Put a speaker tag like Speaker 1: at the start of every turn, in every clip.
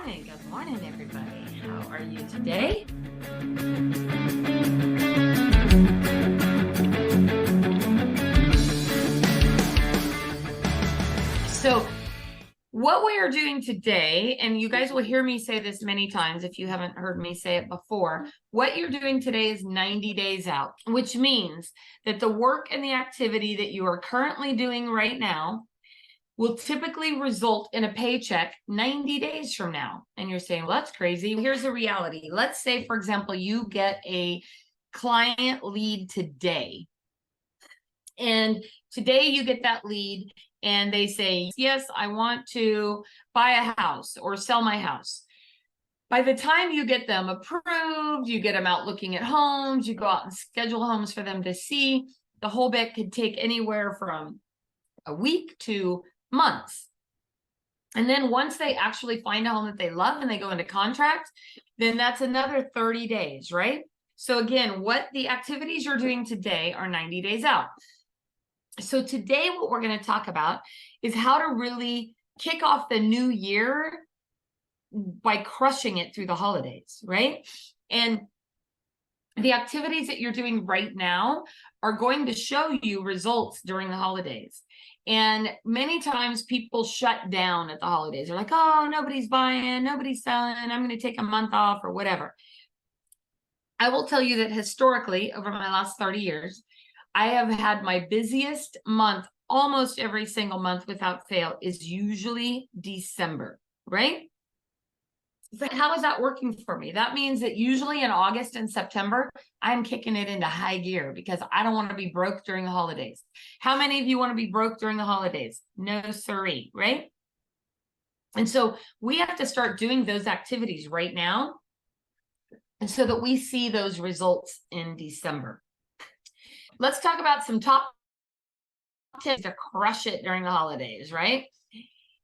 Speaker 1: Good morning, everybody. How are you today? So what we are doing today, and you guys will hear me say this many times if you haven't heard me say it before, what you're doing today is 90 days out, which means that the work and the activity that you are currently doing right now will typically result in a paycheck 90 days from now. And you're saying, well, that's crazy. Here's the reality. Let's say, for example, you get a client lead today. And today you get that lead and they say, yes, I want to buy a house or sell my house. By the time you get them approved, you get them out looking at homes, you go out and schedule homes for them to see, the whole bit could take anywhere from a week to months. And then once they actually find a home that they love and they go into contract, then that's another 30 days, right? So again, what the activities you're doing today are 90 days out. So today, what we're going to talk about is how to really kick off the new year by crushing it through the holidays, right? And the activities that you're doing right now are going to show you results during the holidays. And many times people shut down at the holidays. They're like, oh, nobody's buying, nobody's selling, I'm going to take a month off or whatever. I will tell you that historically, over my last 30 years, I have had my busiest month almost every single month without fail is usually December, right? So how is that working for me? That means that usually in August and September, I'm kicking it into high gear because I don't want to be broke during the holidays. How many of you want to be broke during the holidays? No siree, right? And so we have to start doing those activities right now, and so that we see those results in December. Let's talk about some top tips to crush it during the holidays, right?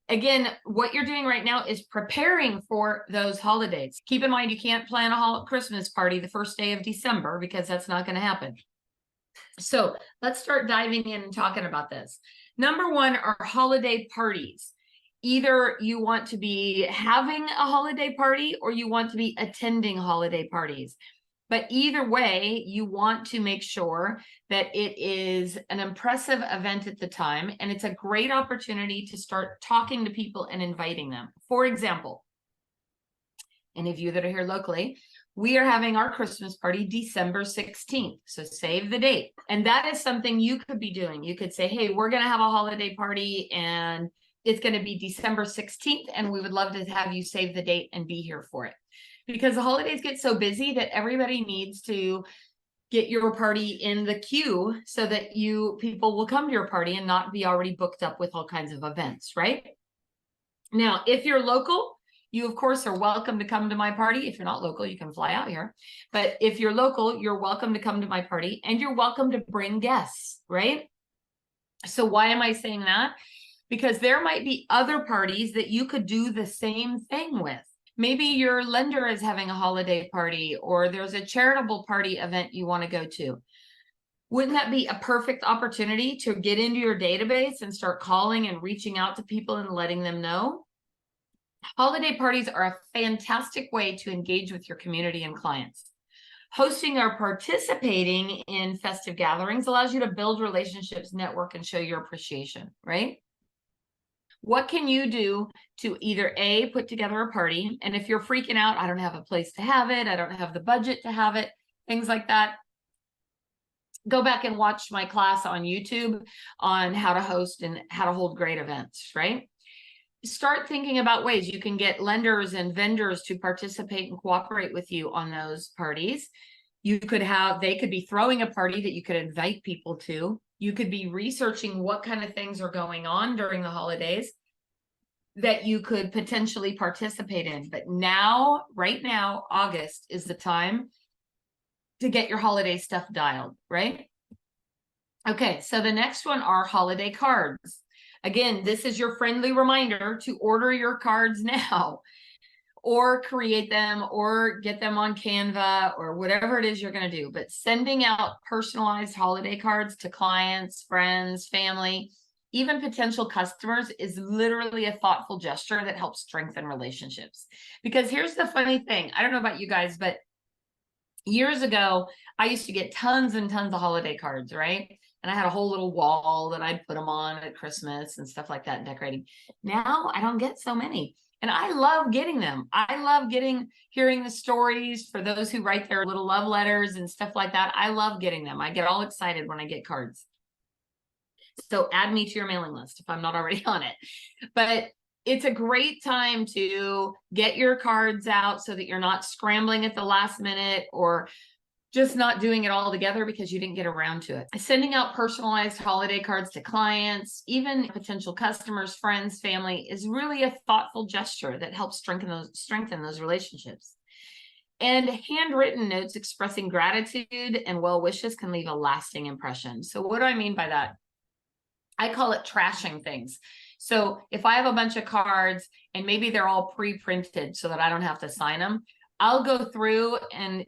Speaker 1: Again, what you're doing right now is preparing for those holidays. Keep in mind, you can't plan a Christmas party the first day of December because that's not going to happen. So let's start diving in and talking about this. Number one are holiday parties. Either you want to be having a holiday party or you want to be attending holiday parties. But either way, you want to make sure that it is an impressive event at the time, and it's a great opportunity to start talking to people and inviting them. For example, any of you that are here locally, we are having our Christmas party December 16th. So save the date. And that is something you could be doing. You could say, hey, we're going to have a holiday party and it's going to be December 16th, and we would love to have you save the date and be here for it. Because the holidays get so busy that everybody needs to get your party in the queue so that people will come to your party and not be already booked up with all kinds of events, right? Now, if you're local, you of course are welcome to come to my party. If you're not local, you can fly out here. But if you're local, you're welcome to come to my party and you're welcome to bring guests, right? So why am I saying that? Because there might be other parties that you could do the same thing with. Maybe your lender is having a holiday party or there's a charitable party event you want to go to. Wouldn't that be a perfect opportunity to get into your database and start calling and reaching out to people and letting them know? Holiday parties are a fantastic way to engage with your community and clients. Hosting or participating in festive gatherings allows you to build relationships, network, and show your appreciation, right? What can you do to either A, put together a party, and if you're freaking out, I don't have a place to have it, I don't have the budget to have it, things like that, go back and watch my class on YouTube on how to host and how to hold great events, right? Start thinking about ways you can get lenders and vendors to participate and cooperate with you on those parties. They could be throwing a party that you could invite people to. You could be researching what kind of things are going on during the holidays that you could potentially participate in. But now, right now, August is the time to get your holiday stuff dialed, right? Okay, so the next one are holiday cards. Again, this is your friendly reminder to order your cards now, or create them or get them on Canva or whatever it is you're going to do. But sending out personalized holiday cards to clients, friends, family even potential customers, is literally a thoughtful gesture that helps strengthen relationships. Because here's the funny thing. I don't know about you guys, but years ago, I used to get tons and tons of holiday cards, right? And I had a whole little wall that I'd put them on at Christmas and stuff like that, and decorating. Now I don't get so many. And I love getting them. I love hearing the stories for those who write their little love letters and stuff like that. I love getting them. I get all excited when I get cards. So add me to your mailing list if I'm not already on it. But it's a great time to get your cards out so that you're not scrambling at the last minute or just not doing it all together because you didn't get around to it. Sending out personalized holiday cards to clients, even potential customers, friends, family, is really a thoughtful gesture that helps strengthen those relationships. And handwritten notes expressing gratitude and well wishes can leave a lasting impression. So what do I mean by that? I call it trashing things. So if I have a bunch of cards and maybe they're all pre-printed so that I don't have to sign them, I'll go through and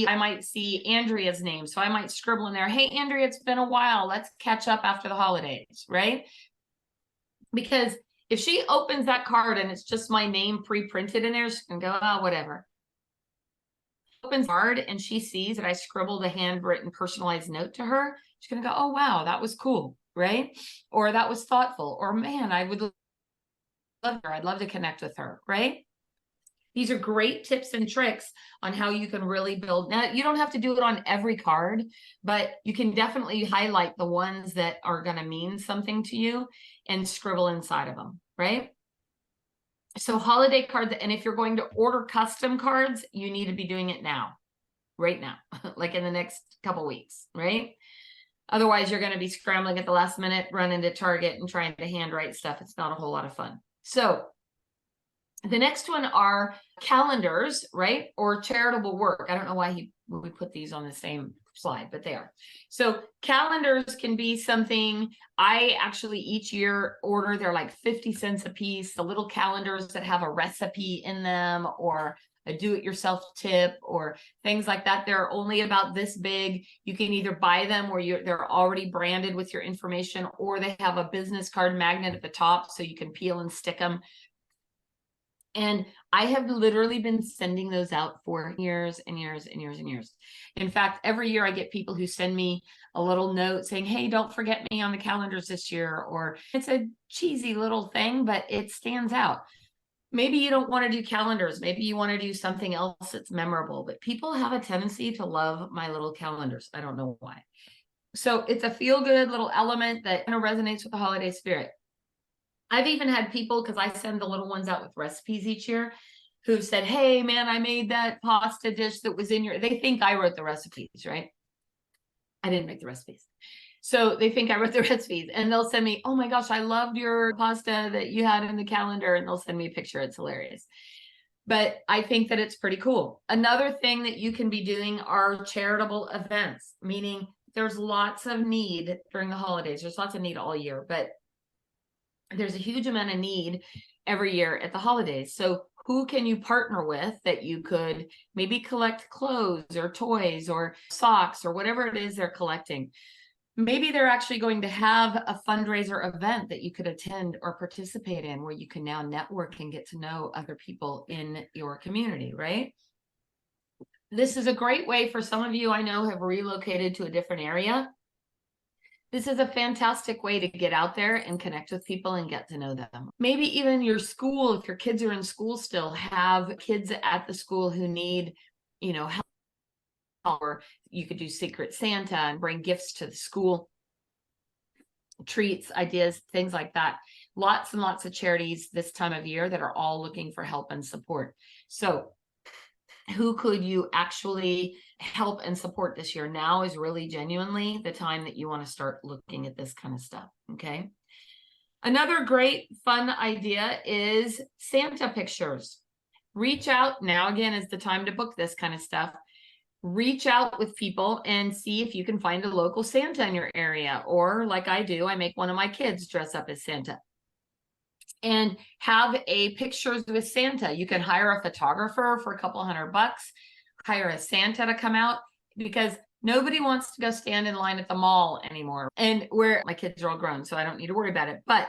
Speaker 1: I might see Andrea's name. So I might scribble in there, hey, Andrea, it's been a while. Let's catch up after the holidays, right? Because if she opens that card and it's just my name pre-printed in there, she can go, oh, whatever. Opens card and she sees that I scribbled a handwritten personalized note to her, she's going to go, oh, wow, that was cool, right? Or that was thoughtful. Or man, I would love her. I'd love to connect with her, right? These are great tips and tricks on how you can really build. Now, you don't have to do it on every card, but you can definitely highlight the ones that are going to mean something to you and scribble inside of them, right? So holiday cards, and if you're going to order custom cards, you need to be doing it now, right now, like in the next couple weeks, right? Otherwise, you're going to be scrambling at the last minute, running to Target and trying to handwrite stuff. It's not a whole lot of fun. So the next one are calendars, right? Or charitable work. I don't know why we put these on the same slide, but they are. So calendars can be something I actually each year order. They're like 50 cents a piece, the little calendars that have a recipe in them or a do-it-yourself tip or things like that. They're only about this big. You can either buy them where they're already branded with your information, or they have a business card magnet at the top so you can peel and stick them. And I have literally been sending those out for years and years and years and years. In fact, every year I get people who send me a little note saying, hey, don't forget me on the calendars this year. Or it's a cheesy little thing, but it stands out. Maybe you don't want to do calendars. Maybe you want to do something else that's memorable. But people have a tendency to love my little calendars. I don't know why. So it's a feel-good little element that kind of resonates with the holiday spirit. I've even had people, because I send the little ones out with recipes each year, who've said, hey, man, I made that pasta dish that was in they think I wrote the recipes, right? I didn't make the recipes. So they think I wrote the recipes, and they'll send me, oh my gosh, I loved your pasta that you had in the calendar, and they'll send me a picture. It's hilarious. But I think that it's pretty cool. Another thing that you can be doing are charitable events, meaning there's lots of need during the holidays. There's lots of need all year, but there's a huge amount of need every year at the holidays. So who can you partner with that you could maybe collect clothes or toys or socks or whatever it is they're collecting? Maybe they're actually going to have a fundraiser event that you could attend or participate in where you can now network and get to know other people in your community, right? This is a great way for some of you I know have relocated to a different area. This is a fantastic way to get out there and connect with people and get to know them. Maybe even your school, if your kids are in school still, have kids at the school who need, help. Or you could do Secret Santa and bring gifts to the school, treats, ideas, things like that. Lots and lots of charities this time of year that are all looking for help and support. So who could you actually help and support this year? Now is really genuinely the time that you want to start looking at this kind of stuff. Okay. Another great fun idea is Santa pictures. Reach out. Now again is the time to book this kind of stuff. Reach out with people and see if you can find a local Santa in your area. Or like I do, I make one of my kids dress up as Santa. And have a pictures with Santa. You can hire a photographer for a couple $100, hire a Santa to come out, because Nobody wants to go stand in line at the mall anymore. And where my kids are all grown, so I don't need to worry about it. But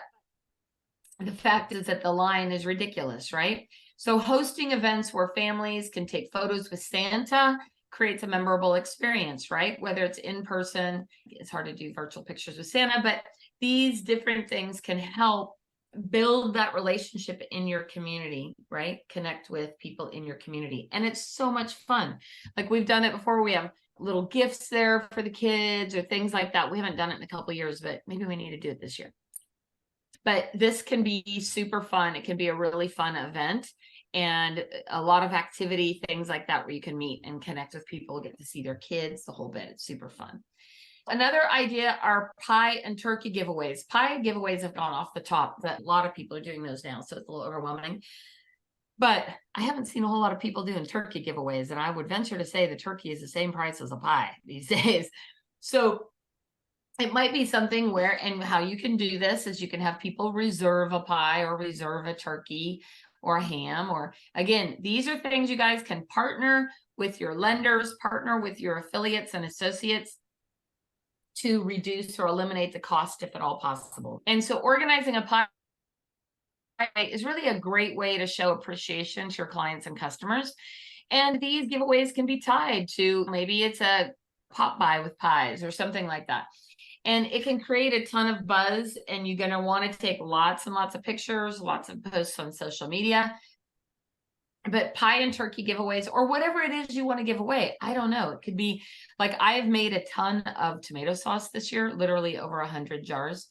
Speaker 1: the fact is that the line is ridiculous, right? So hosting events where families can take photos with Santa creates a memorable experience, right? Whether it's in person, it's hard to do virtual pictures with Santa, but these different things can help build that relationship in your community, right? Connect with people in your community. And it's so much fun. Like we've done it before. We have little gifts there for the kids or things like that. We haven't done it in a couple of years, but maybe we need to do it this year. But this can be super fun. It can be a really fun event and a lot of activity, things like that, where you can meet and connect with people, get to see their kids, the whole bit. It's super fun. Another idea are pie and turkey giveaways. Pie giveaways have gone off the top, but a lot of people are doing those now, so it's a little overwhelming. But I haven't seen a whole lot of people doing turkey giveaways, and I would venture to say the turkey is the same price as a pie these days. So it might be something where, and how you can do this is you can have people reserve a pie or reserve a turkey or a ham, or again, these are things you guys can partner with your lenders, partner with your affiliates and associates to reduce or eliminate the cost if at all possible. And so organizing a pie is really a great way to show appreciation to your clients and customers. And these giveaways can be tied to, maybe it's a pop by with pies or something like that. And it can create a ton of buzz, and you're going to want to take lots and lots of pictures, lots of posts on social media. But pie and turkey giveaways, or whatever it is you want to give away, I don't know. It could be like, I have made a ton of tomato sauce this year, literally over 100 jars.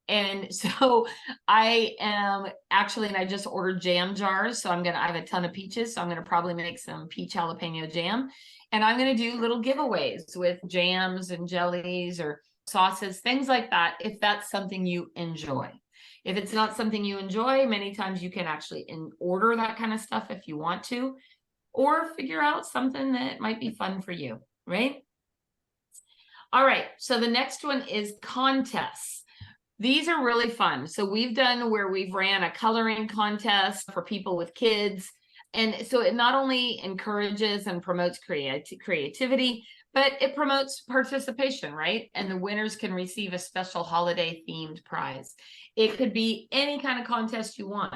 Speaker 1: And so I am actually, and I just ordered jam jars. So I have a ton of peaches. So I'm going to probably make some peach jalapeno jam. And I'm going to do little giveaways with jams and jellies or sauces, things like that, if that's something you enjoy. If it's not something you enjoy, many times you can actually order that kind of stuff if you want to, or figure out something that might be fun for you, right? All right, so the next one is contests. These are really fun. So we've done where we've ran a coloring contest for people with kids. And so it not only encourages and promotes creativity, but it promotes participation, right? And the winners can receive a special holiday themed prize. It could be any kind of contest you want.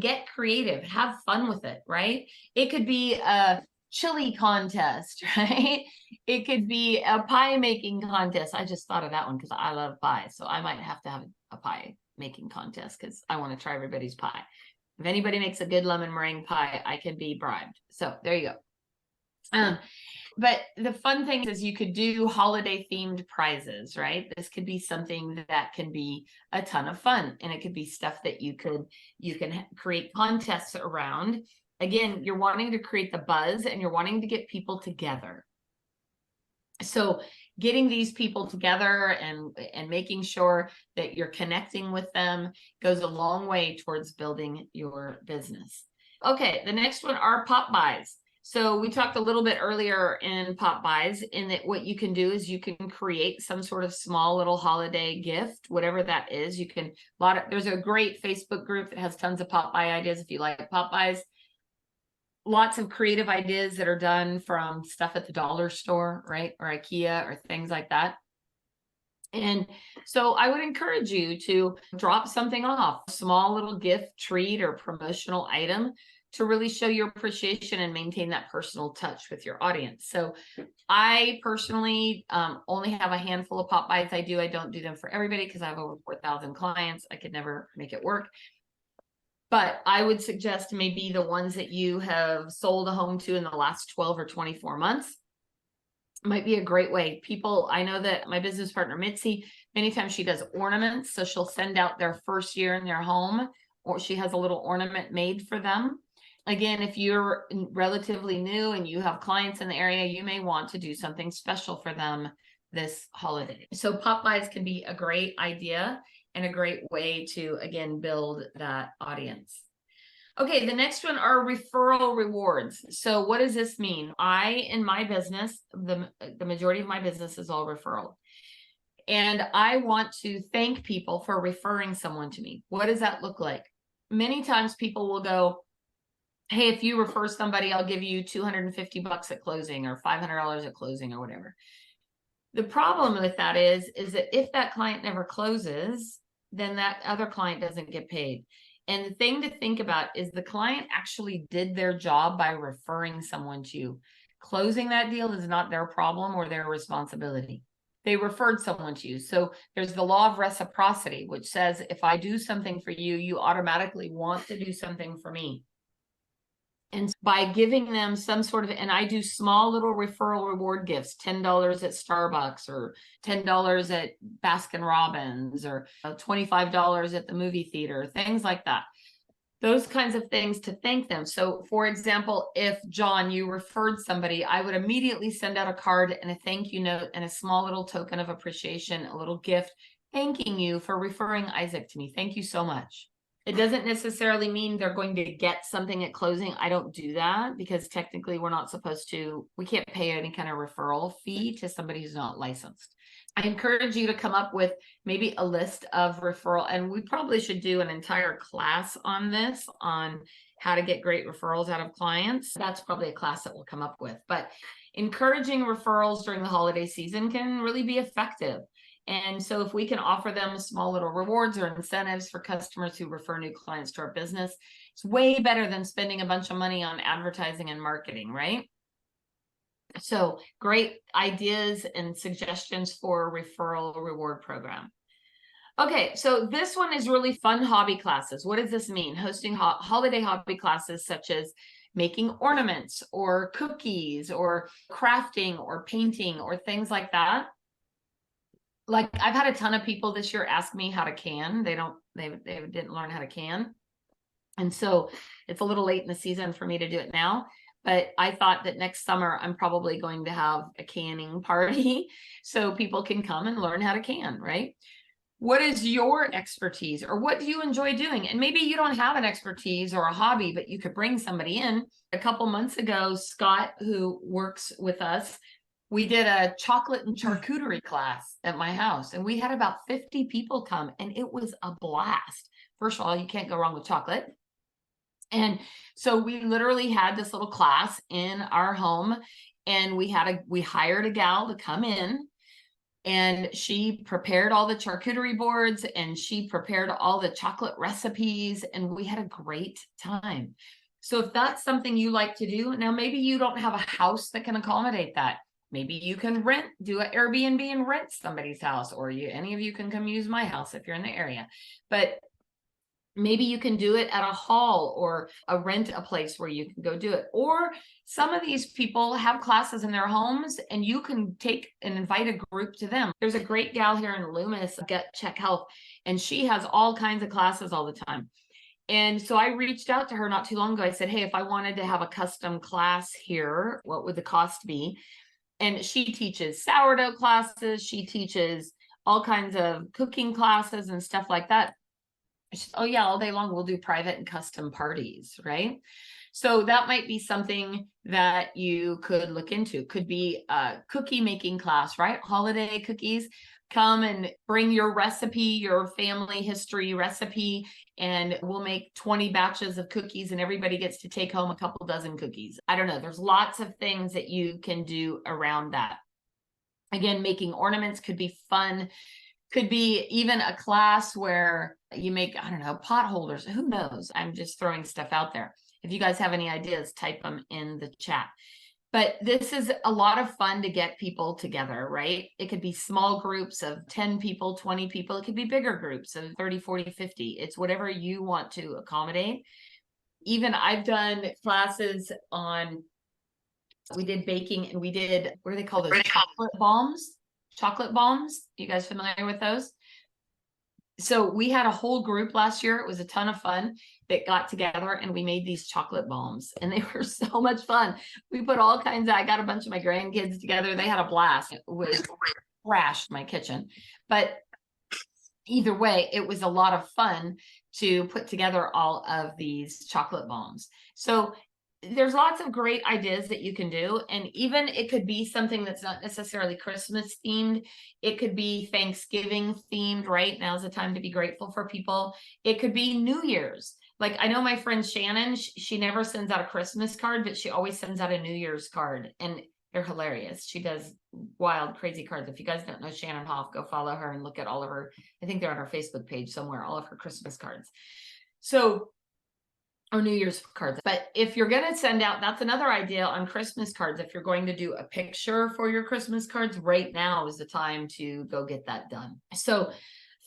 Speaker 1: Get creative, have fun with it, right? It could be a chili contest, right? It could be a pie making contest. I just thought of that one because I love pie. So I might have to have a pie making contest because I want to try everybody's pie. If anybody makes a good lemon meringue pie, I can be bribed. So there you go. But the fun thing is you could do holiday themed prizes, right? This could be something that can be a ton of fun, and it could be stuff that you can create contests around. Again, you're wanting to create the buzz and you're wanting to get people together. So getting these people together and making sure that you're connecting with them goes a long way towards building your business. Okay, the next one are pop buys. So we talked a little bit earlier in pop buys, in that what you can do is you can create some sort of small little holiday gift, whatever that is. You can, there's a great Facebook group that has tons of pop buy ideas if you like pop buys. Lots of creative ideas that are done from stuff at the dollar store, right? Or IKEA or things like that. And so I would encourage you to drop something off, a small little gift, treat, or promotional item to really show your appreciation and maintain that personal touch with your audience. So I personally only have a handful of pop buys I do. I don't do them for everybody because I have over 4,000 clients. I could never make it work. But I would suggest maybe the ones that you have sold a home to in the last 12 or 24 months might be a great way. People, I know that my business partner, Mitzi, many times she does ornaments. So she'll send out their first year in their home, or she has a little ornament made for them. Again, if you're relatively new and you have clients in the area, you may want to do something special for them this holiday. So pop buys can be a great idea and a great way to, again, build that audience. Okay, the next one are referral rewards. So what does this mean? In my business, the majority of my business is all referral. And I want to thank people for referring someone to me. What does that look like? Many times people will go, hey, if you refer somebody, I'll give you $250 at closing or $500 at closing or whatever. The problem with that is that if that client never closes, then that other client doesn't get paid. And the thing to think about is the client actually did their job by referring someone to you. Closing that deal is not their problem or their responsibility. They referred someone to you. So there's the law of reciprocity, which says if I do something for you, you automatically want to do something for me. And by giving them some sort of, and I do small little referral reward gifts, $10 at Starbucks or $10 at Baskin Robbins or $25 at the movie theater, things like that. Those kinds of things to thank them. So for example, if John, you referred somebody, I would immediately send out a card and a thank you note and a small little token of appreciation, a little gift, thanking you for referring Isaac to me. Thank you so much. It doesn't necessarily mean they're going to get something at closing. I don't do that because technically we're not supposed to, we can't pay any kind of referral fee to somebody who's not licensed. I encourage you to come up with maybe a list of referral, and we probably should do an entire class on this, on how to get great referrals out of clients. That's probably a class that we'll come up with, but encouraging referrals during the holiday season can really be effective. And so if we can offer them small little rewards or incentives for customers who refer new clients to our business, it's way better than spending a bunch of money on advertising and marketing, right? So great ideas and suggestions for a referral reward program. Okay, so this one is really fun hobby classes. What does this mean? Hosting holiday hobby classes such as making ornaments or cookies or crafting or painting or things like that. Like I've had a ton of people this year ask me how to can. They didn't learn how to can. And so it's a little late in the season for me to do it now. But I thought that next summer, I'm probably going to have a canning party so people can come and learn how to can, right? What is your expertise or what do you enjoy doing? And maybe you don't have an expertise or a hobby, but you could bring somebody in. A couple months ago, Scott, who works with us, we did a chocolate and charcuterie class at my house, and we had about 50 people come, and it was a blast. First of all, you can't go wrong with chocolate. And so we literally had this little class in our home, and we hired a gal to come in, and she prepared all the charcuterie boards and she prepared all the chocolate recipes, and we had a great time. So if that's something you like to do, now maybe you don't have a house that can accommodate that. Maybe you can do an Airbnb and rent somebody's house, or any of you can come use my house if you're in the area. But maybe you can do it at a hall or rent a place where you can go do it. Or some of these people have classes in their homes and you can take and invite a group to them. There's a great gal here in Loomis, Get Check Health, and she has all kinds of classes all the time. And so I reached out to her not too long ago. I said, hey, if I wanted to have a custom class here, what would the cost be? And she teaches sourdough classes. She teaches all kinds of cooking classes and stuff like that. Said, oh yeah, all day long we'll do private and custom parties, right? So that might be something that you could look into. Could be a cookie making class, right? Holiday cookies. Come and bring your recipe, your family history recipe, and we'll make 20 batches of cookies and everybody gets to take home a couple dozen cookies. I don't know. There's lots of things that you can do around that. Again, making ornaments could be fun. Could be even a class where you make, I don't know, pot holders. Who knows? I'm just throwing stuff out there. If you guys have any ideas, type them in the chat. But this is a lot of fun to get people together, right? It could be small groups of 10 people, 20 people. It could be bigger groups of 30, 40, 50. It's whatever you want to accommodate. Even I've done classes on, we did baking and we did, what do they call those? Chocolate bombs. Chocolate bombs. You guys familiar with those? So we had a whole group last year. It was a ton of fun that got together and we made these chocolate bombs and they were so much fun. We put all kinds of, I got a bunch of my grandkids together. They had a blast. It was trashed my kitchen, but either way, it was a lot of fun to put together all of these chocolate bombs. So there's lots of great ideas that you can do. And even it could be something that's not necessarily Christmas themed. It could be Thanksgiving themed, right? Now's the time to be grateful for people. It could be New Year's. Like, I know my friend Shannon, she never sends out a Christmas card, but she always sends out a New Year's card. And they're hilarious. She does wild, crazy cards. If you guys don't know Shannon Hoff, go follow her and look at all of her. I think they're on her Facebook page somewhere, all of her Christmas cards. So, or New Year's cards. But if you're going to send out, that's another idea on Christmas cards. If you're going to do a picture for your Christmas cards, right now is the time to go get that done. So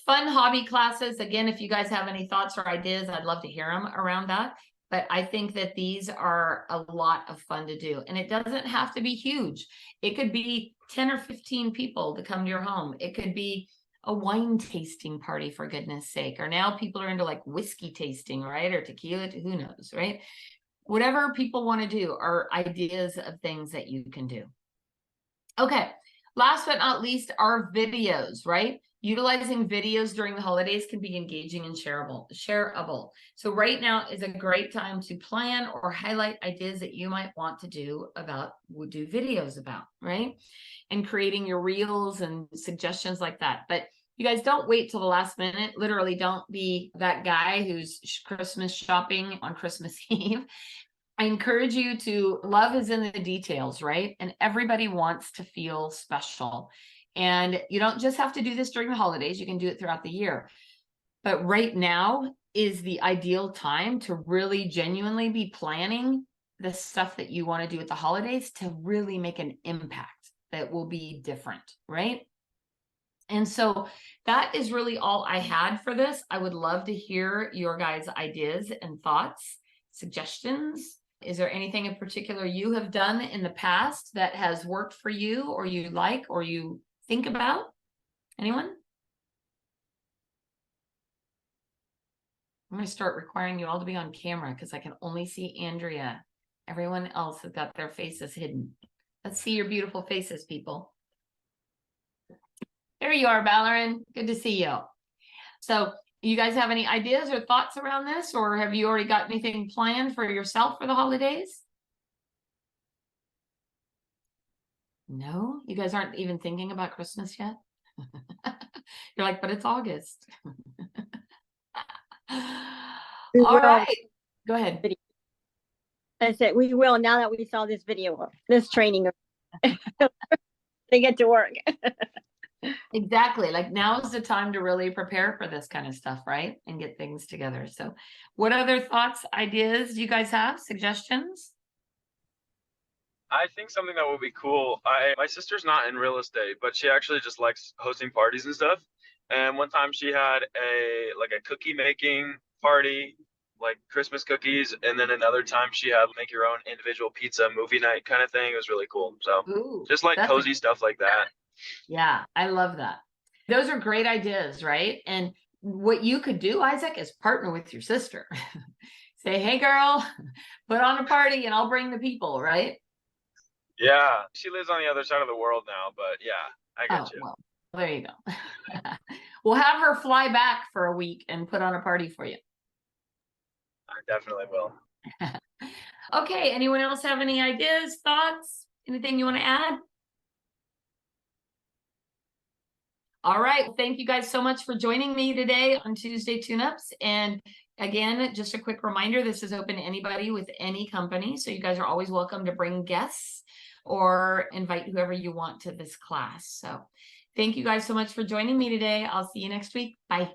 Speaker 1: fun hobby classes. Again, if you guys have any thoughts or ideas, I'd love to hear them around that. But I think that these are a lot of fun to do. And it doesn't have to be huge. It could be 10 or 15 people to come to your home. It could be a wine tasting party, for goodness sake. Or now people are into like whiskey tasting, right? Or tequila, who knows, right? Whatever people want to do are ideas of things that you can do. Okay, last but not least are videos, right? Utilizing videos during the holidays can be engaging and shareable. So right now is a great time to plan or highlight ideas that you might want to do videos about, right? And creating your reels and suggestions like that. But you guys don't wait till the last minute. Literally, don't be that guy who's Christmas shopping on Christmas Eve. I encourage you to, love is in the details, right? And everybody wants to feel special. And you don't just have to do this during the holidays. You can do it throughout the year. But right now is the ideal time to really genuinely be planning the stuff that you want to do at the holidays to really make an impact that will be different, right? And so that is really all I had for this. I would love to hear your guys' ideas and thoughts, suggestions. Is there anything in particular you have done in the past that has worked for you, or you like, or you think about? Anyone? I'm going to start requiring you all to be on camera because I can only see Andrea. Everyone else has got their faces hidden. Let's see your beautiful faces, people. There you are, Ballerin. Good to see you. So you guys have any ideas or thoughts around this, or have you already got anything planned for yourself for the holidays? No, you guys aren't even thinking about Christmas yet. You're like, but it's August. All right, go ahead.
Speaker 2: I said we will, now that we saw this video, this training. They get to work.
Speaker 1: Exactly. Like, now is the time to really prepare for this kind of stuff, right? And get things together. So what other thoughts, ideas do you guys have? Suggestions?
Speaker 3: I think something that would be cool. My sister's not in real estate, but she actually just likes hosting parties and stuff. And one time she had a cookie making party, like Christmas cookies, and then another time she had make your own individual pizza movie night kind of thing. It was really cool. So
Speaker 1: Ooh,
Speaker 3: just like cozy stuff like that.
Speaker 1: Yeah, I love that. Those are great ideas, right? And what you could do, Isaac, is partner with your sister. Say, hey girl, put on a party and I'll bring the people, right?
Speaker 3: Yeah, she lives on the other side of the world now, but yeah, I get you.
Speaker 1: Well, there you go. We'll have her fly back for a week and put on a party for you.
Speaker 3: I definitely will.
Speaker 1: Okay, anyone else have any ideas, thoughts, anything you want to add? All right, thank you guys so much for joining me today on Tuesday Tune-Ups. And again, just a quick reminder, this is open to anybody with any company. So you guys are always welcome to bring guests or invite whoever you want to this class. So thank you guys so much for joining me today. I'll see you next week. Bye.